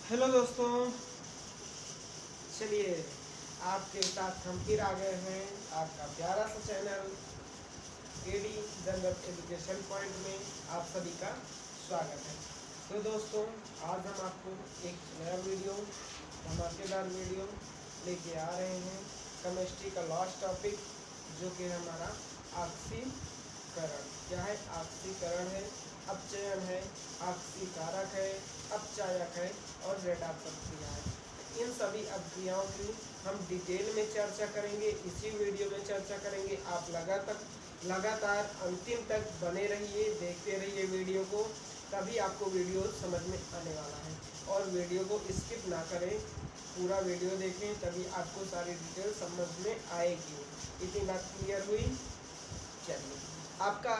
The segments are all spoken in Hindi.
हेलो दोस्तों, चलिए आपके साथ हम फिर आ गए हैं आपका प्यारा सा channel AD general education point में आप सभी का स्वागत है। तो दोस्तों, आज हम आपको एक नया वीडियो, धमाकेदार वीडियो लेके आ रहे हैं। केमिस्ट्री का लास्ट टॉपिक जो कि हमारा ऑक्सीकरण। क्या है? ऑक्सीकरण है, अपचयन है, ऑक्सीकारक है, अपचायक है और रेडॉक्स प्रक्रिया है। इन सभी अभिक्रियाओं की हम डिटेल में चर्चा करेंगे, इसी वीडियो में चर्चा करेंगे। आप लगातार अंतिम तक बने रहिए, देखते रहिए वीडियो को, तभी आपको वीडियो समझ में आने वाला है। और वीडियो को स्किप ना करें, पूरा वीडियो देखें, तभी आपको सारी डिटेल समझ में आएगी। इतनी बात क्लियर हुई? चलिए, आपका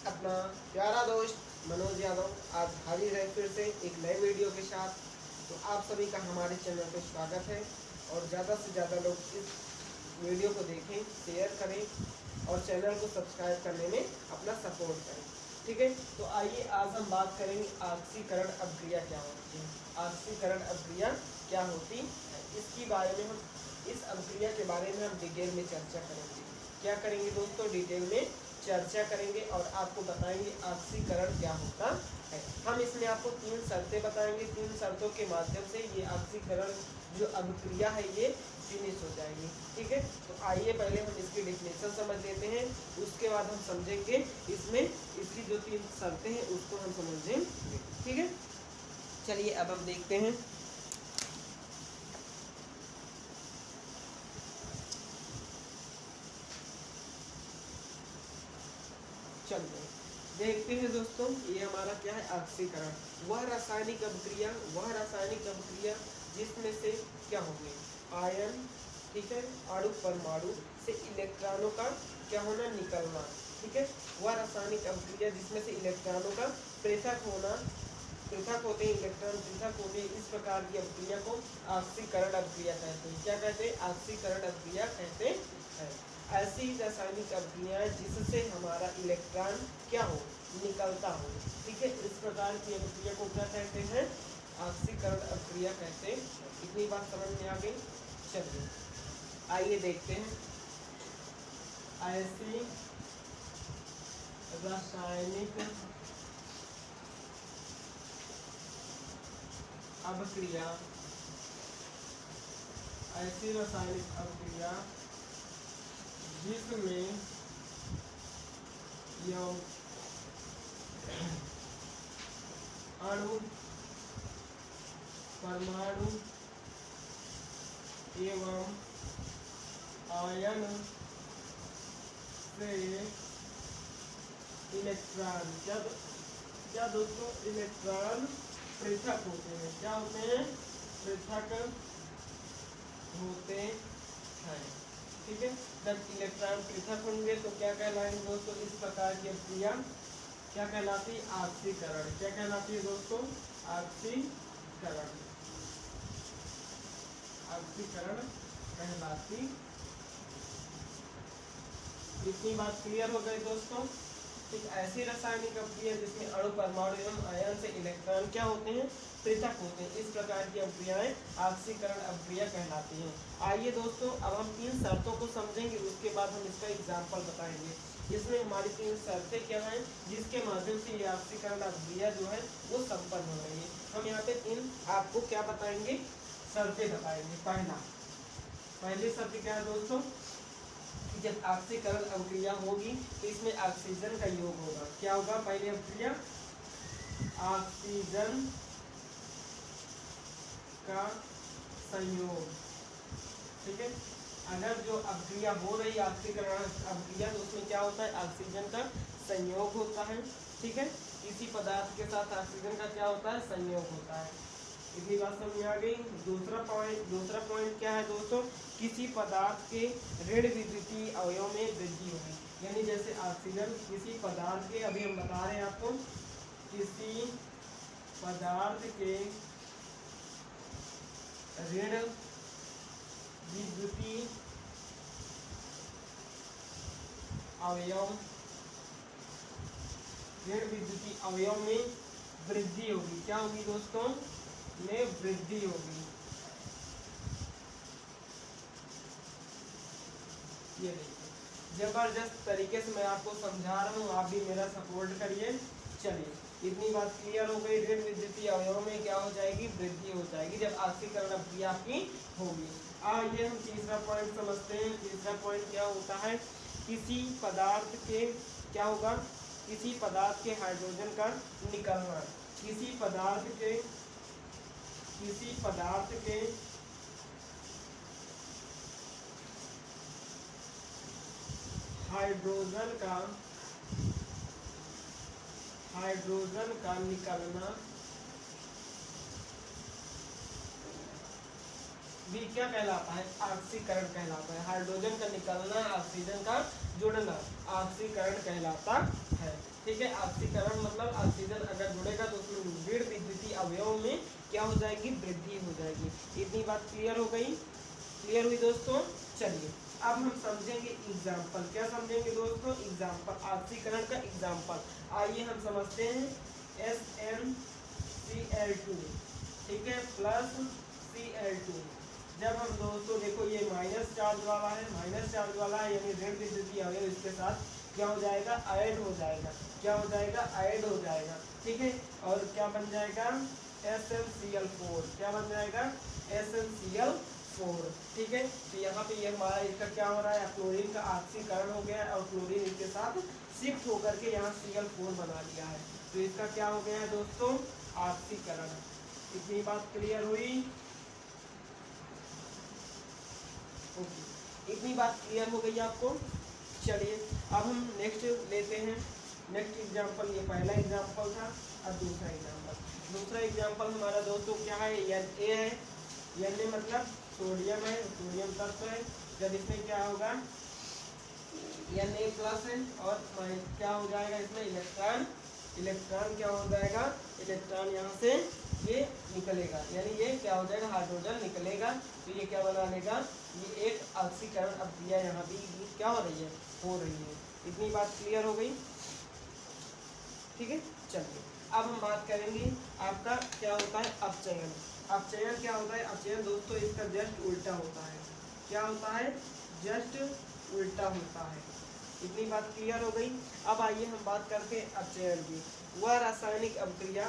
अपना प्यारा दोस्त मनोज यादव आज हाजिर है फिर से एक नए वीडियो के साथ। तो आप सभी का हमारे चैनल पर स्वागत है और ज़्यादा से ज़्यादा लोग इस वीडियो को देखें, शेयर करें और चैनल को सब्सक्राइब करने में अपना सपोर्ट करें। ठीक है, तो आइए आज हम बात करेंगे ऑक्सीकरण अभिक्रिया क्या होती है। ऑक्सीकरण अभिक्रिया क्या होती है, इसकी बारे में हम इस अभिक्रिया के बारे में हम डिटेल में चर्चा करेंगे। क्या करेंगे दोस्तों? डिटेल में चर्चा करेंगे और आपको बताएंगे ऑक्सीकरण क्या होता है। हम इसमें आपको 3 शर्तें बताएंगे, 3 शर्तों के माध्यम से ये ऑक्सीकरण जो अभिक्रिया है ये फिनिश हो जाएगी। ठीक है, तो आइए पहले हम इसकी डेफिनेशन समझ लेते हैं, उसके बाद हम समझेंगे इसमें इसकी जो 3 शर्तें हैं उसको हम समझेंगे। ठीक है, चलिए अब हम देखते हैं। चलिए देखते हैं दोस्तों, ये हमारा क्या है? ऑक्सीकरण वह रासायनिक अभिक्रिया जिसमें से क्या होंगे? आयन, ठीक है, अणु परमाणु से इलेक्ट्रॉनों का क्या होना? निकलना। ठीक है, वह रासायनिक अभिक्रिया जिसमें से इलेक्ट्रॉनों का पृथक होना, पृथक होते हैं इलेक्ट्रॉन, पृथक होते हैं, इस प्रकार की अभिक्रिया को ऑक्सीकरण अभिक्रिया कहते हैं। क्या कहते हैं? ऑक्सीकरण अभिक्रिया कहते हैं। ऐसी रासायनिक अभिक्रियाएं जिससे हमारा इलेक्ट्रॉन क्या हो? निकलता हो। ठीक है, इस प्रकार की अभिक्रिया को क्या कहते हैं? ऑक्सीकरण अभिक्रिया कहते हैं। इतनी बात समझ में आ गई? चलिए आइए देखते हैं। ऐसी रासायनिक अभिक्रिया, ऐसी रासायनिक अभिक्रिया जिसमें यौगिक अणु परमाणु एवं आयन से इलेक्ट्रॉन क्या दोस्तों? इलेक्ट्रॉन पृथक होते हैं। क्या होते हैं? पृथक होते हैं। ठीक है, जब इलेक्ट्रॉन पृथक होंगे तो क्या कहलाएंगे दोस्तों? इस प्रकार की अभिक्रिया क्या कहलाती है? ऑक्सीकरण। क्या कहलाती है दोस्तों? ऑक्सीकरण। ऑक्सीकरण कहलाती। इतनी बात क्लियर हो गई दोस्तों? ठीक, ऐसी रासायनिक अभिक्रिया जिसमें अणु परमाणु एवं आयन से इलेक्ट्रॉन क्या होते हैं? पृथक होते हैं, इस प्रकार की अभिक्रियाएं ऑक्सीकरण अभिक्रिया कहलाती हैं। आइए दोस्तों, अब हम 3 शर्तों को समझेंगे, उसके बाद हम इसका एग्जाम्पल बताएंगे। इसमें हमारी 3 शर्तें क्या हैं जिसके माध्यम से ये ऑक्सीकरण अभिक्रिया जो है वो संपन्न हो रही है। हम यहाँ पे 3 आपको क्या बताएंगे? शर्तें बताएंगे। पहली शर्त क्या है दोस्तों? जब ऑक्सीकरण अभिक्रिया होगी तो इसमें ऑक्सीजन का योग होगा। क्या होगा? पहली अभिक्रिया ऑक्सीजन का संयोग। ठीक है, अगर जो अभिक्रिया हो रही है ऑक्सीकरण अभिक्रिया तो उसमें क्या होता है? ऑक्सीजन का संयोग होता है। ठीक है, किसी पदार्थ के साथ ऑक्सीजन का क्या होता है? संयोग होता है। इतनी बात समझ में आ गई? दूसरा पॉइंट क्या है दोस्तों? किसी पदार्थ के ऋण विद्युतीय अवयव में वृद्धि होगी। यानी जैसे ऑक्सीजन किसी पदार्थ के, अभी हम बता रहे हैं आपको, किसी पदार्थ के ऋण विद्युतीय अवयव में वृद्धि होगी। क्या होगी दोस्तों? में वृद्धि होगी। ये देखिए जबरदस्त तरीके से मैं आपको समझा रहा हूँ, आप भी मेरा सपोर्ट करिए। चलिए इतनी बात क्लियर हो गई। ऋण विद्युतीय अवयव में क्या हो जाएगी, वृद्धि हो जाएगी जब ऑक्सीकरण अभिक्रिया आपकी होगी। आइए हम तीसरा पॉइंट समझते हैं। तीसरा पॉइंट क्या होता है, किसी पदार्थ के क्या होगा, किसी पदार्थ के हाइड्रोजन का निकलना। किसी पदार्थ के हाइड्रोजन का निकलना भी क्या कहलाता है, ऑक्सीकरण कहलाता है। हाइड्रोजन का निकलना, ऑक्सीजन का जुड़ना ऑक्सीकरण कहलाता है। ठीक है, ऑक्सीकरण मतलब ऑक्सीजन अगर जुड़ेगा तो उसमें ऋण विद्युतीय अवयव में क्या हो जाएगी, वृद्धि हो जाएगी। इतनी बात क्लियर हो गई, क्लियर हुई दोस्तों। चलिए अब हम समझेंगे एग्जाम्पल। क्या समझेंगे दोस्तों, एग्जाम्पल, ऑक्सीकरण का एग्जाम्पल। आइए हम समझते हैं। SnCl2 ठीक है प्लस Cl2। जब हम दोस्तों देखो ये माइनस चार्ज वाला है, माइनस चार्ज वाला है यानी ऋण विद्युतीय अवयव इसके साथ क्या हो जाएगा, ऐड हो जाएगा। क्या हो जाएगा, ऐड हो जाएगा। ठीक है, और क्या बन जाएगा, SnCl4। क्या बन जाएगा, SnCl4। ठीक है, तो यहाँ पे ये हमारा इसका क्या हो रहा है, क्लोरीन का ऑक्सीकरण हो गया और क्लोरीन इसके साथ शिफ्ट होकर के यहाँ Cl4 बना लिया है। तो इसका क्या हो गया है दोस्तों, ऑक्सीकरण। इतनी बात क्लियर हुई। इतनी बात क्लियर हो गई आपको। चलिए अब हम नेक्स्ट लेते हैं। नेक्स्ट एग्जांपल, ये पहला एग्जांपल था। अब दूसरा एग्जांपल। दूसरा एग्जांपल हमारा दोस्तों क्या है, Na है। Na मतलब सोडियम है, सोडियम तत्व है। जब इसमें क्या होगा, Na प्लस है और क्या हो जाएगा इसमें, इलेक्ट्रॉन। इलेक्ट्रॉन क्या हो जाएगा, इलेक्ट्रॉन यहाँ से ये निकलेगा, यानी ये क्या हो जाएगा, हाइड्रोजन निकलेगा। तो ये क्या बना लेगा, ये एक ऑक्सीकरण अभिक्रिया यहाँ भी क्या हो रही है, हो रही है। इतनी बात क्लियर हो गई। ठीक है, चलिए अब हम बात करेंगे आपका क्या होता है, अपचयन। अपचयन क्या होता है, अपचयन दोस्तों इसका जस्ट उल्टा होता है। क्या होता है, जस्ट उल्टा होता है। इतनी बात क्लियर हो गई। अब आइए हम बात करते हैं अपचयन की। वह रासायनिक अभिक्रिया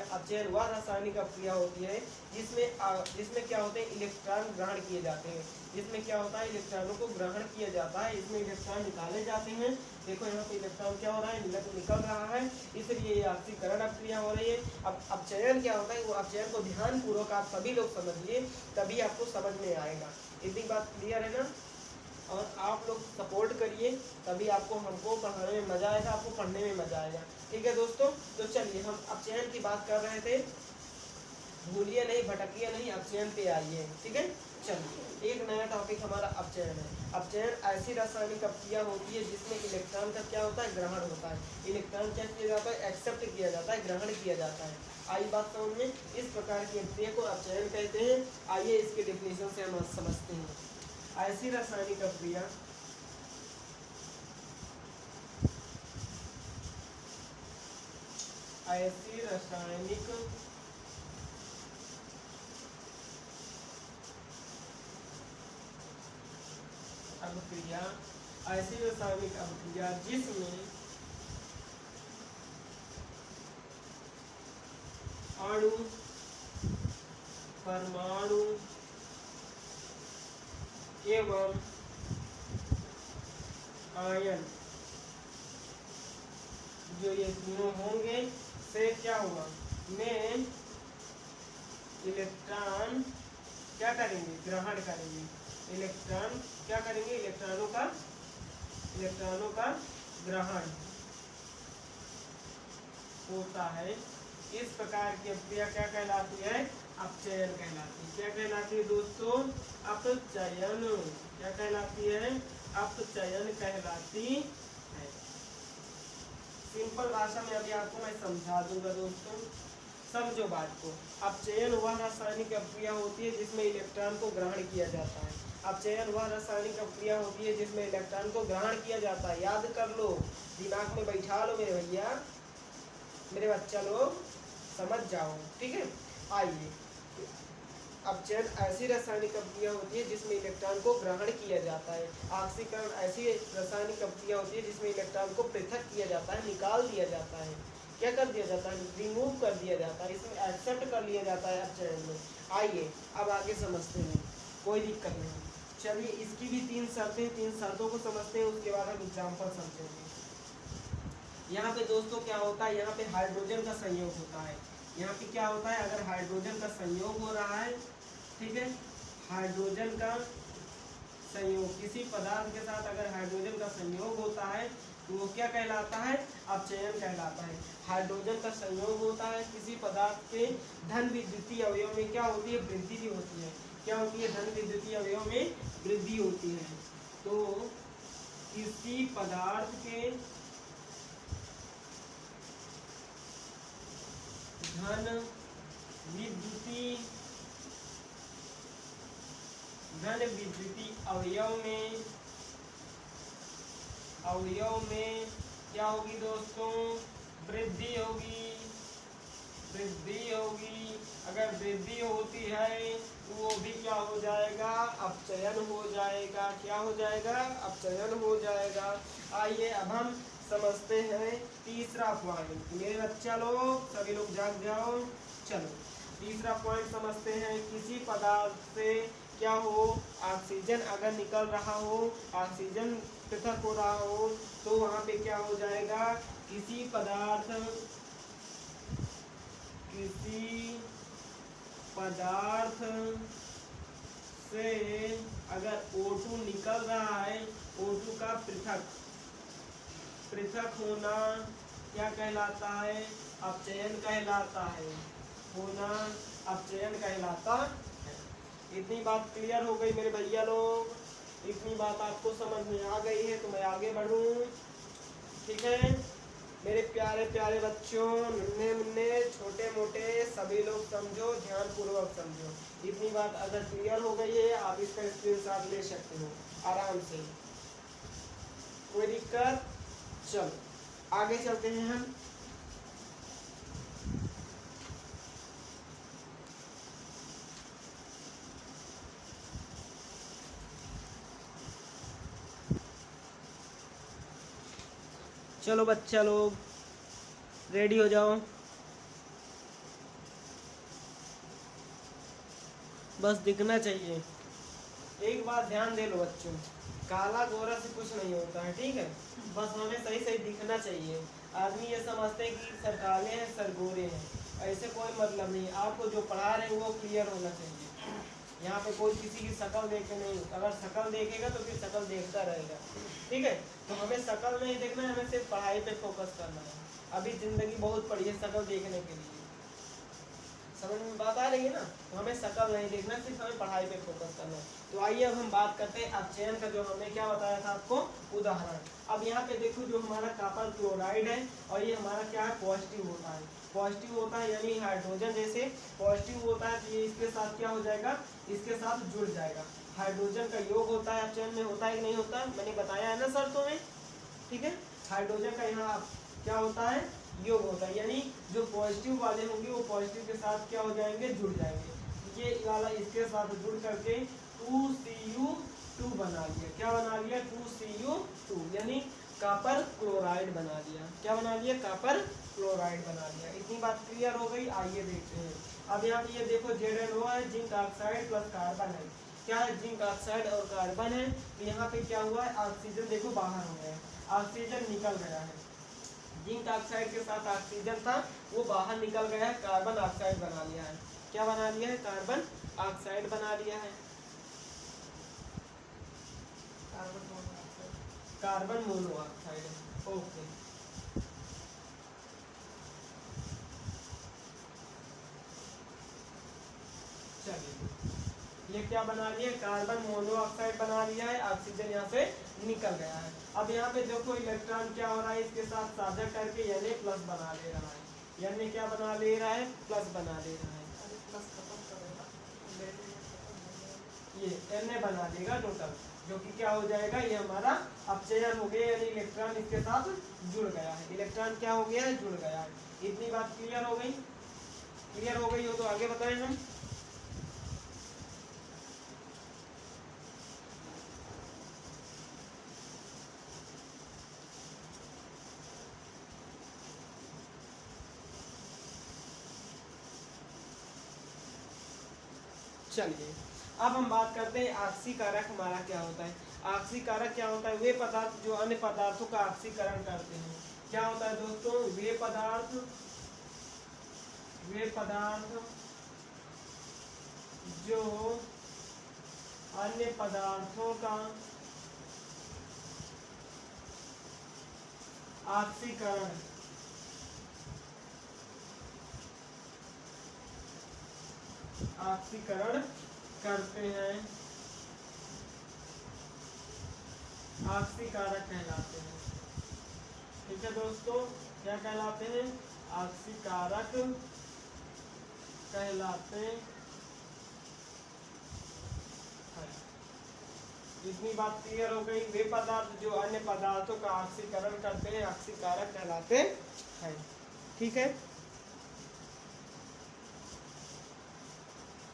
अपचयन वह रासायनिक अभिक्रिया होती है जिसमें क्या होते हैं, इलेक्ट्रॉन ग्रहण किए जाते हैं। जिसमें क्या होता है, इलेक्ट्रॉनों को ग्रहण किया जाता है। इसमें इलेक्ट्रॉन निकाले जाते हैं। देखो यहाँ पे इलेक्ट्रॉन क्या हो रहा है, निकल रहा है, इसलिए ये ऑक्सीकरण अभिक्रिया हो रही है। अब अपचयन क्या होता है, वो अपचयन को ध्यान पूर्वक आप सभी लोग समझिए, तभी आपको समझ में आएगा। इतनी बात क्लियर है ना। और आप लोग सपोर्ट करिए, तभी आपको हमको पढ़ाने में मजा आएगा, आपको पढ़ने में मजा आएगा। ठीक है दोस्तों, तो चलिए हम अपचयन की बात कर रहे थे, भूलिए नहीं, भटकिए नहीं, अपचयन पे आइए। ठीक है, चलिए एक नया टॉपिक हमारा अपचयन है। अपचयन ऐसी रासायनिक अभिक्रिया होती है जिसमें इलेक्ट्रॉन का क्या होता है, ग्रहण होता है। इलेक्ट्रॉन क्या किया जाता है, एक्सेप्ट किया जाता है, ग्रहण किया जाता है। आई बात समझ में। इस प्रकार की अभिक्रिया को अपचयन कहते हैं। आइए इसके डिफिनेशन से हम समझते हैं। ऐसी रासायनिक अभिक्रिया जिसमें अणु, परमाणु एवं आयन जो ये तीनों होंगे से क्या होगा, में इलेक्ट्रॉन क्या करेंगे, ग्रहण करेंगे। इलेक्ट्रॉन क्या करेंगे, इलेक्ट्रॉनों का ग्रहण होता है। इस प्रकार की अभिक्रिया क्या कहलाती है, अपचयन कहलाती है। क्या कहलाती है दोस्तों, अपचयन। क्या कहलाती है, अपचयन कहलाती है। सिंपल भाषा में अभी आपको मैं समझा दूंगा दोस्तों, समझो बात को। अपचयन वह रासायनिक अभिक्रिया होती है जिसमें इलेक्ट्रॉन को ग्रहण किया जाता है। अपचयन वह रासायनिक अभिक्रिया होती है जिसमें इलेक्ट्रॉन को ग्रहण किया जाता है। याद कर लो, दिमाग में बैठा लो मेरे भैया, मेरे बच्चा लोग। समझ जाओ, ठीक है। आइए, अब चयन ऐसी रासायनिक अभिक्रिया होती है जिसमें इलेक्ट्रॉन को ग्रहण किया जाता है। ऑक्सीकरण ऐसी रासायनिक अभिक्रिया होती है जिसमें इलेक्ट्रॉन को पृथक किया जाता है, निकाल दिया जाता है। क्या कर दिया जाता है? रिमूव कर दिया जाता है, इसमें एक्सेप्ट कर लिया जाता है अपचयन में। आइए अब आगे समझते हैं, कोई दिक्कत नहीं। चलिए, इसकी भी 3 शर्तें, 3 शर्तों को समझते हैं, उसके बाद हम एग्जाम्पल समझेंगे। यहाँ पे दोस्तों क्या होता है, यहाँ पे हाइड्रोजन का संयोग होता है। यहाँ पे क्या होता है, अगर हाइड्रोजन का संयोग हो रहा है, ठीक है, हाइड्रोजन का संयोग किसी पदार्थ के साथ अगर हाइड्रोजन का संयोग होता है तो वो क्या कहलाता है? अपचयन कहलाता है। हाइड्रोजन का संयोग होता है किसी पदार्थ के धन विद्युतीय अवयव में, क्या होती है? वृद्धि भी होती है। क्या होती है? धन विद्युतीय अवयव में वृद्धि होती है। तो किसी पदार्थ के धन विद्युतीय अवयव में क्या होगी दोस्तों? वृद्धि होगी। अगर वृद्धि होती है तो वो भी क्या हो जाएगा? अपचयन हो जाएगा। क्या हो जाएगा? अपचयन हो जाएगा। आइए अब हम समझते हैं तीसरा पॉइंट। मेरे बच्चा लोग सभी लोग जाग जाओ। चलो तीसरा पॉइंट समझते हैं। किसी पदार्थ से क्या हो? ऑक्सीजन अगर निकल रहा हो, ऑक्सीजन पृथक हो रहा हो, तो वहां पे क्या हो जाएगा? किसी पदार्थ से अगर O2 निकल रहा है, O2 का पृथक होना क्या कहलाता है? अपचयन कहलाता है। होना अपचयन कहलाता है। इतनी बात क्लियर हो गई मेरे भैया लोग? इतनी बात आपको समझ में आ गई है तो मैं आगे बढ़ूं, ठीक है। मेरे प्यारे प्यारे बच्चों, नन्हे मुन्ने छोटे मोटे सभी लोग समझो, ध्यान पूर्वक समझो। इतनी बात अगर क्लियर हो गई है, आप इसका स्क्रीनशॉट ले सकते हो आराम से, कोई दिक्कत? चलो आगे चलते हैं हम। चलो बच्चा लोग रेडी हो जाओ। बस दिखना चाहिए। एक बात ध्यान दे लो बच्चों, काला गोरा से कुछ नहीं होता है, ठीक है। बस हमें सही सही दिखना चाहिए। आदमी ये समझते हैं कि सर काले हैं सर गोरे हैं, ऐसे कोई मतलब नहीं। आपको जो पढ़ा रहे हैं वो क्लियर होना चाहिए। यहाँ पे कोई किसी की शक्ल देख के नहीं, अगर शक्ल देखेगा तो फिर शक्ल देखता रहेगा, ठीक है। तो हमें शक्ल नहीं देखना है, हमें सिर्फ पढ़ाई पे फोकस करना है। अभी जिंदगी बहुत पड़ी है शक्ल देखने के लिए, समझ में बात आ रही है ना। तो हमें शक्ल नहीं देखना, सिर्फ हमें पढ़ाई पे फोकस करना है। तो आइए अब हम बात करते हैं अपचयन का, जो हमने क्या बताया था आपको उदाहरण। अब यहाँ पे देखो, जो हमारा कॉपर क्लोराइड है और ये हमारा क्या है? पॉजिटिव होता है। पॉजिटिव होता है यानी हाइड्रोजन जैसे पॉजिटिव होता है, तो ये इसके साथ क्या हो जाएगा? इसके साथ जुड़ जाएगा। हाइड्रोजन का योग होता है अपचयन में, होता है कि नहीं होता? मैंने बताया है ना शर्तों में, ठीक है। हाइड्रोजन का यहाँ क्या होता है? योग होता है, यानी जो पॉजिटिव वाले होंगे वो पॉजिटिव के साथ क्या हो जाएंगे? जुड़ जाएंगे। ये वाला इसके साथ जुड़ करके 2Cu2 बना लिया। क्या बना लिया? 2Cu2 यानी कॉपर क्लोराइड बना लिया। क्या बना लिया? कॉपर क्लोराइड बना लिया। इतनी बात क्लियर हो गई? आइए देखते हैं। अब यहाँ पे ये देखो ZnO है, जिंक ऑक्साइड प्लस कार्बन है। क्या है? जिंक ऑक्साइड और कार्बन है। तो यहाँ पे क्या हुआ है? ऑक्सीजन देखो बाहर हो गया, ऑक्सीजन निकल गया है। जिंक ऑक्साइड के साथ ऑक्सीजन था वो बाहर निकल गया है, कार्बन ऑक्साइड बना लिया है। क्या बना लिया है? कार्बन ऑक्साइड बना लिया है। Carbon monoxide, okay. चलिए, ये क्या बना लिया? कार्बन मोनोऑक्साइड बना लिया है, ऑक्सीजन यहाँ से निकल गया है। अब यहाँ पे देखो इलेक्ट्रॉन क्या हो रहा है? इसके साथ साझा करके Na प्लस बना ले रहा है। Na क्या बना ले रहा है? प्लस बना ले रहा है। ये Na बना देगा टोटल, जो कि क्या हो जाएगा? ये हमारा अपचयन हो गया, यानी इलेक्ट्रॉन इसके साथ जुड़ गया है। इलेक्ट्रॉन क्या हो गया है? जुड़ गया है। इतनी बात क्लियर हो गई? क्लियर हो गई हो तो आगे बताएं हम। चलिए अब हम बात करते हैं ऑक्सीकारक हमारा क्या होता है। ऑक्सीकारक क्या होता है? वे पदार्थ जो अन्य पदार्थों का ऑक्सीकरण करते हैं। क्या होता है दोस्तों? वे पदार्थ जो अन्य पदार्थों का ऑक्सीकरण करते हैं, ऑक्सीकारक कहलाते हैं। ठीक है दोस्तों, क्या कहलाते हैं? ऑक्सीकारक कहलाते हैं। इतनी बात क्लियर हो गई। वे पदार्थ जो अन्य पदार्थों का ऑक्सीकरण करते हैं ऑक्सीकारक कहलाते हैं। ठीक है,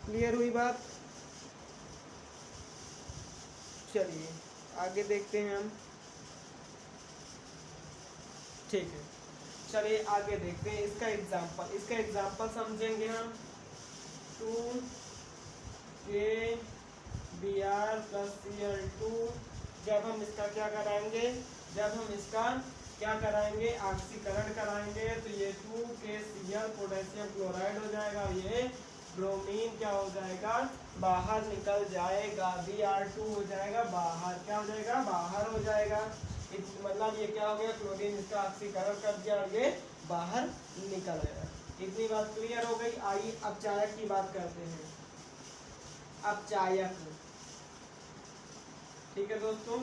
क्लियर हुई बात। चलिए आगे देखते हैं हम। ठीक है, चलिए आगे देखते हैं इसका एग्जाम्पल समझेंगे हम। 2KBr+Cl2 जब हम इसका क्या कराएंगे? ऑक्सीकरण कराएंगे तो ये 2KCl पोटेशियम क्लोराइड हो जाएगा। ये ब्रोमीन क्या हो जाएगा? बाहर निकल जाएगा। Br2 हो जाएगा बाहर। क्या हो जाएगा? बाहर हो जाएगा। मतलब ये क्या हो गया? क्लोरीन इसका ऑक्सीकरण कर दिया और ये बाहर निकल गया। इतनी बात क्लियर हो गई। आइए अब चायक की बात करते हैं। अब चायक, ठीक है दोस्तों,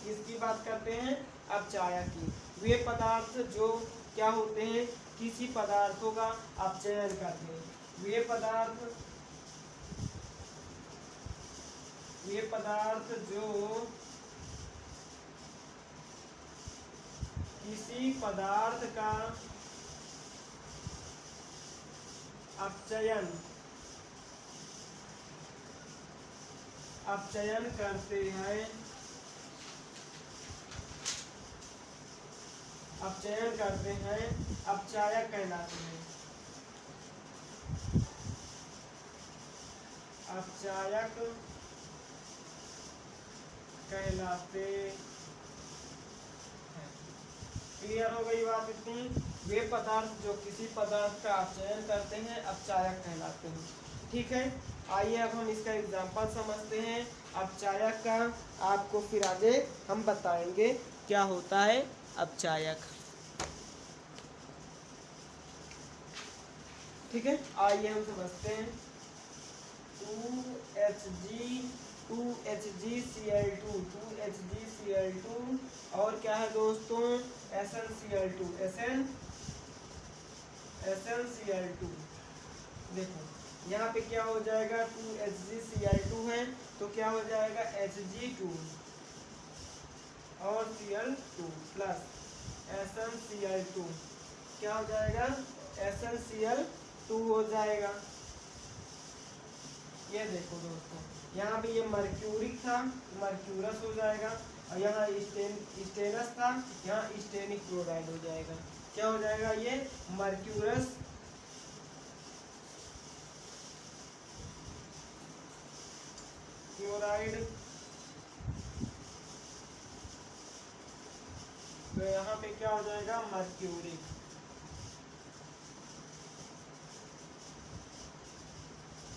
इसकी बात करते हैं। अब चायक की, वे पदार्थ जो क्या होते हैं? किसी पदार्थों का अपचयन करते हैं। वे पदार्थ जो किसी पदार्थ का अपचयन करते हैं, अपचायक कहलाते हैं। अपचायक कहलाते हैं। क्लियर हो गई बात इतनी? वे पदार्थ जो किसी पदार्थ का अपचयन करते हैं अपचायक कहलाते हैं। ठीक है, आइए अब हम इसका एग्जाम्पल समझते हैं अपचायक का। आपको फिर आगे हम बताएंगे क्या होता है अपचायक। ठीक है, आइए हम समझते हैं। 2HgCl2 और क्या है दोस्तों? SnCl2। देखो यहाँ पे क्या हो जाएगा? 2HgCl2 है तो क्या हो जाएगा? Hg2 और Cl2 प्लस SnCl2। क्या हो जाएगा? SnCl2 हो जाएगा। ये देखो दोस्तों, यहाँ पे ये मर्क्यूरिक था, मर्क्यूरस हो जाएगा। और यहाँ स्टेनस था, यहाँ स्टेनिक क्लोराइड हो जाएगा। क्या हो जाएगा? ये मर्क्यूरस क्लोराइड। तो यहाँ पे क्या हो जाएगा? मर्क्यूरिक।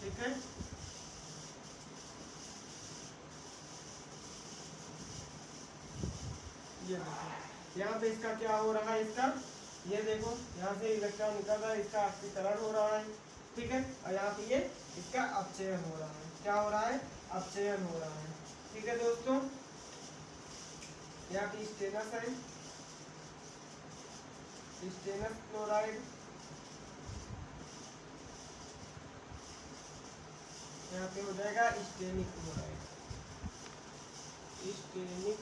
ठीक है, ये देखो यहाँ पे इसका क्या हो रहा है? इसका ये देखो यहाँ से इलेक्ट्रॉन निकल रहा है, इसका ऑक्सीकरण हो रहा है। ठीक है, और यहाँ पे ये इसका अपचयन हो रहा है। क्या हो रहा है? अपचयन हो रहा है। ठीक है दोस्तों, यहाँ पे स्टेनस है, स्टेनस क्लोराइड। यहाँ पे हो जाएगा स्टेनिक क्लोराइड, स्टेनिक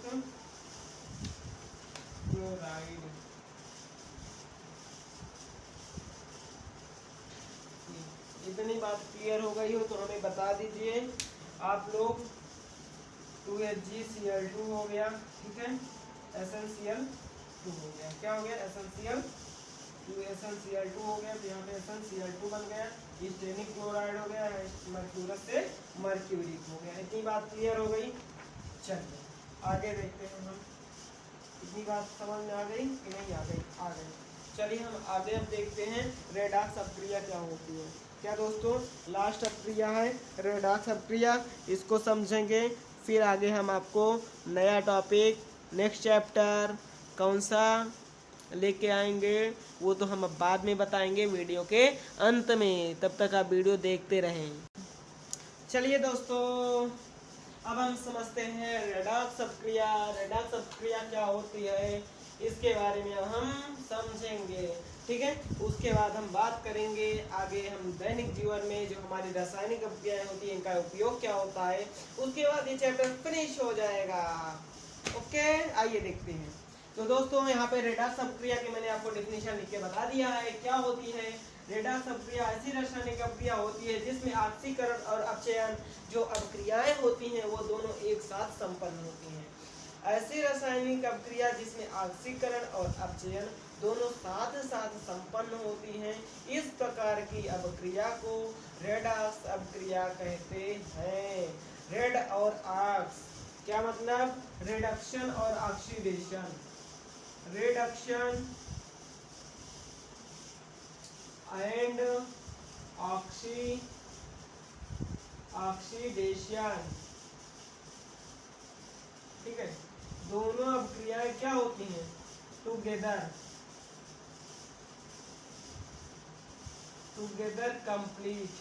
क्लोराइड। इतनी बात क्लियर हो गई हो तो हमें बता दीजिए आप लोग। 2HgCl2 हो गया, ठीक है, SnCl2 हो गया, क्या हो गया, एसेंशियल 2SnCl2 हो गया, तो यहाँ पे SnCl2 बन गया, स्टेनिक क्लोराइड हो गया, मर्क्यूरस से मर्क्यूरिक हो गया। इतनी बात क्लियर हो गई। चलिए आगे देखते हैं हम, इतनी बात समझ में आ गई कि नहीं आ गई? आ गई। चलिए हम आगे अब देखते हैं रेडॉक्स अपक्रिया क्या होती है। क्या दोस्तों, लास्ट अपक्रिया है रेडॉक्स अपक्रिया, इसको समझेंगे, फिर आगे हम आपको नया टॉपिक नेक्स्ट चैप्टर कौन सा लेके आएंगे वो तो हम अब बाद में बताएंगे वीडियो के अंत में। तब तक आप वीडियो देखते रहें। चलिए दोस्तों, अब हम समझते हैं रेडॉक्स अपक्रिया। रेडॉक्स अपक्रिया क्या होती है इसके बारे में अब हम समझेंगे, ठीक है। उसके बाद हम बात करेंगे आगे हम दैनिक जीवन में जो हमारी रासायनिक अपक्रियाएं होती हैं इनका उपयोग क्या होता है। उसके बाद ये चैप्टर फिनिश हो जाएगा। ओके, आइए देखते हैं। तो दोस्तों यहाँ पे रेडॉक्स अपक्रिया की मैंने आपको डेफिनेशन लिख के बता दिया है क्या होती है। रेडॉक्स अपक्रिया ऐसी रासायनिक अपक्रिया होती है जिसमें ऑक्सीकरण और अपचयन जो अपक्रियाएं होती हैं वो दोनों एक साथ संपन्न होती हैं। ऐसी रासायनिक अपक्रिया जिसमें ऑक्सीकरण और अपचयन दोनों साथ साथ संपन्न होती हैं, इस प्रकार की अपक्रिया को रेडॉक्स अपक्रिया कहते हैं। रेड और ऑक्स क्या मतलब, रिडक्शन और ऑक्सीडेशन, रिडक्शन एंड ऑक्सीडेशन, ठीक है। दोनों अपक्रियाएं क्या होती हैं, टुगेदर कंप्लीट,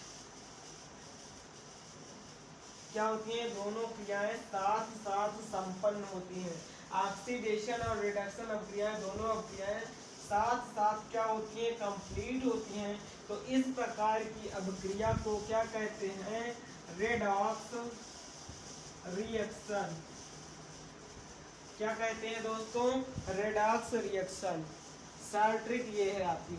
क्या होती हैं, दोनों क्रियाएं साथ साथ संपन्न होती हैं। ऑक्सीडेशन और रिडक्शन अपक्रियाएं दोनों अपक्रियाएं साथ साथ क्या होती हैं, कंप्लीट होती हैं। तो इस प्रकार की अपक्रिया को क्या कहते हैं, रेडॉक्स रिएक्शन। क्या कहते हैं दोस्तों, रेडॉक्स रिएक्शन। शॉर्ट ट्रिक ये है आपकी,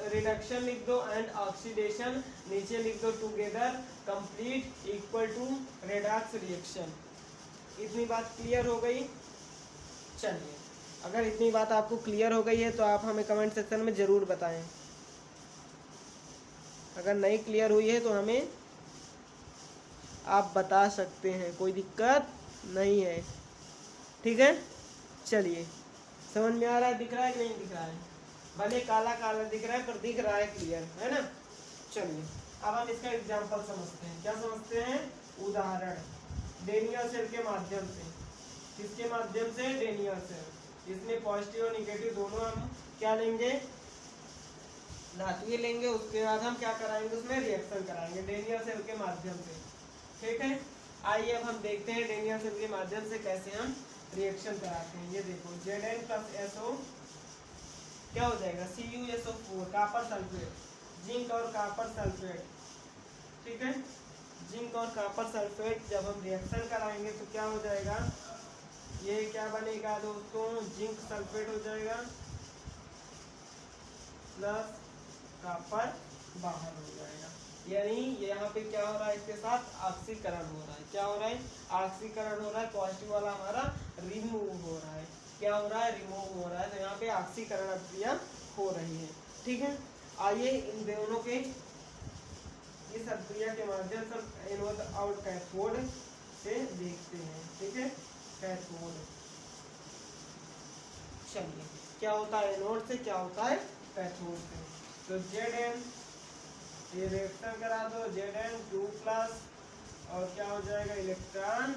रिडक्शन लिख दो एंड ऑक्सीडेशन नीचे लिख दो together complete equal to redox reaction. इतनी बात क्लियर हो गई। चलिए, अगर इतनी बात आपको क्लियर हो गई है तो आप हमें कमेंट सेक्शन में ज़रूर बताएं। अगर नहीं क्लियर हुई है तो हमें आप बता सकते हैं, कोई दिक्कत नहीं है, ठीक है। चलिए, समझ में आ रहा है, दिख रहा है कि नहीं दिख रहा है, भले काला काला दिख रहा है पर दिख रहा है क्लियर, है ना। चलिए अब हम इसका एग्जांपल समझते हैं। क्या समझते हैं, उदाहरण डेनियल सेल के माध्यम से। किसके माध्यम से, डेनियल सेल। इसमें पॉजिटिव और निगेटिव दोनों हम क्या लेंगे, धातुएं लेंगे। उसके बाद हम क्या कराएंगे, उसमें रिएक्शन कराएंगे डेनियल सेल के माध्यम से, ठीक है। आइए अब हम देखते हैं डेनियल सेल के माध्यम से कैसे हम रिएक्शन कराते हैं। ये देखो Zn प्लस SO क्या हो जाएगा, CuSO4 कॉपर सल्फेट, जिंक और कॉपर सल्फेट, ठीक है। जिंक और कॉपर सल्फेट जब हम रिएक्शन कराएंगे तो क्या हो जाएगा, ये क्या बनेगा दोस्तों, जिंक सल्फेट हो जाएगा प्लस कॉपर बाहर हो जाएगा। यानी यहाँ पे क्या हो रहा है, इसके साथ ऑक्सीकरण हो रहा है। क्या हो रहा है, ऑक्सीकरण हो रहा है। पॉजिटिव वाला हमारा रिमूव हो रहा है। क्या हो रहा है, रिमूव हो रहा है। तो यहाँ पे ऑक्सीकरण अपक्रिया हो रही है, ठीक है। आइए इन दोनों के इस अपक्रिया के माध्यम से एनोड और कैथोड से देखते हैं, ठीक है। कैथोड, चलिए क्या होता है एनोड से, क्या होता है कैथोड से। तो Zn ये रिएक्शन करा दो, Zn2+ और क्या हो जाएगा, इलेक्ट्रॉन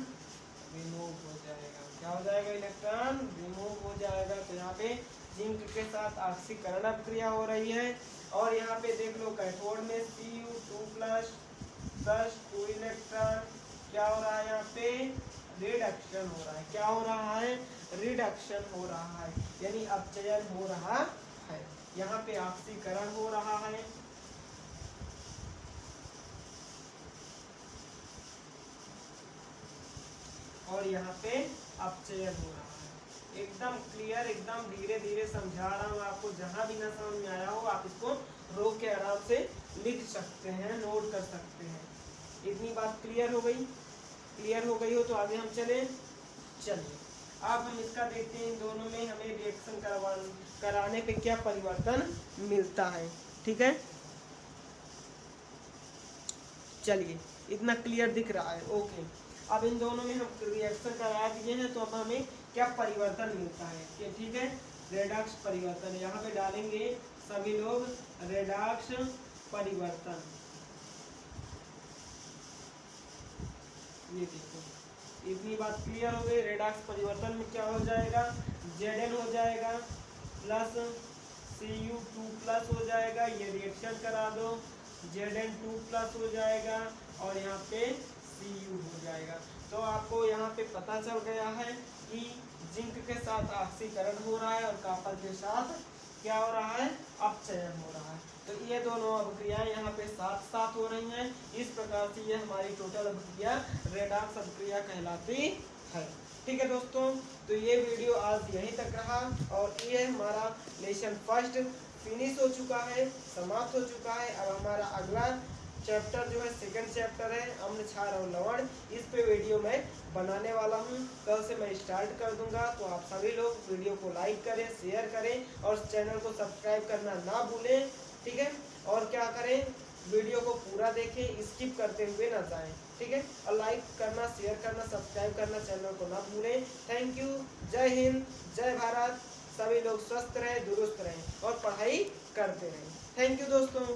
रिमूव हो जाएगा। क्या हो जाएगा, इलेक्ट्रॉन रिमूव हो जाएगा। तो यहाँ पे जिंक के साथ ऑक्सीकरण अपक्रिया हो रही है। और यहाँ पे देख लो कैथोड में Cu2+ प्लस 2 इलेक्ट्रॉन क्या हो रहा है, यहाँ पे रिडक्शन हो रहा है। क्या हो रहा है, रिडक्शन हो रहा है, यानी अपचयन हो रहा है। यहाँ पे ऑक्सीकरण हो रहा है, और यहाँ पे अपचयन हो रहा है। एकदम क्लियर, एकदम धीरे धीरे समझा रहा हूँ आपको। जहाँ भी ना समझ में आया हो आप इसको रोक के आराम से लिख सकते हैं, नोट कर सकते हैं। इतनी बात क्लियर हो गई? क्लियर हो गई हो तो आगे हम चलें। चलिए अब हम इसका देखते हैं, इन दोनों में हमें रिएक्शन कराने पे क्या परिवर्तन मिलता है। ठीक है, चलिए इतना क्लियर दिख रहा है, ओके। अब इन दोनों में हम रिएक्शन करा दिए हैं तो अब हमें क्या परिवर्तन मिलता है, ठीक है, रेडॉक्स परिवर्तन। यहाँ पे डालेंगे सभी लोग रेडॉक्स परिवर्तन। ये देखो इतनी बात क्लियर हो गई। रेडॉक्स परिवर्तन में क्या हो जाएगा, Zn हो जाएगा प्लस Cu2 प्लस हो जाएगा, ये रिएक्शन करा दो, Zn2 प्लस हो जाएगा और यहाँ पे Cu हो जाएगा। तो आपको यहाँ पे पता चल गया है कि जिंक के साथ ऑक्सीकरण हो रहा है और कॉपर के साथ क्या हो रहा है, अपचयन हो रहा है। तो ये दोनों अभिक्रियाएं यहाँ पे साथ साथ हो रही हैं। इस प्रकार से ये हमारी टोटल अभिक्रिया रेडॉक्स अभिक्रिया कहलाती है। ठीक है दोस्तों, तो ये वीडियो आज यहीं तक रहा और ये हमारा लेसन फर्स्ट फिनिश हो चुका है, समाप्त हो चुका है। अब हमारा अगला चैप्टर जो है सेकंड चैप्टर है अम्ल क्षार और लवण। इस पे वीडियो मैं बनाने वाला हूँ, कल से मैं स्टार्ट कर दूंगा। तो आप सभी लोग वीडियो को लाइक करें, शेयर करें और चैनल को सब्सक्राइब करना ना भूलें। ठीक है, और क्या करें, वीडियो को पूरा देखें, स्किप करते हुए ना जाएं। ठीक है, और लाइक करना, शेयर करना, सब्सक्राइब करना चैनल को ना भूलें। थैंक यू, जय हिंद, जय भारत। सभी लोग स्वस्थ रहें, दुरुस्त रहें और पढ़ाई करते रहें। थैंक यू दोस्तों।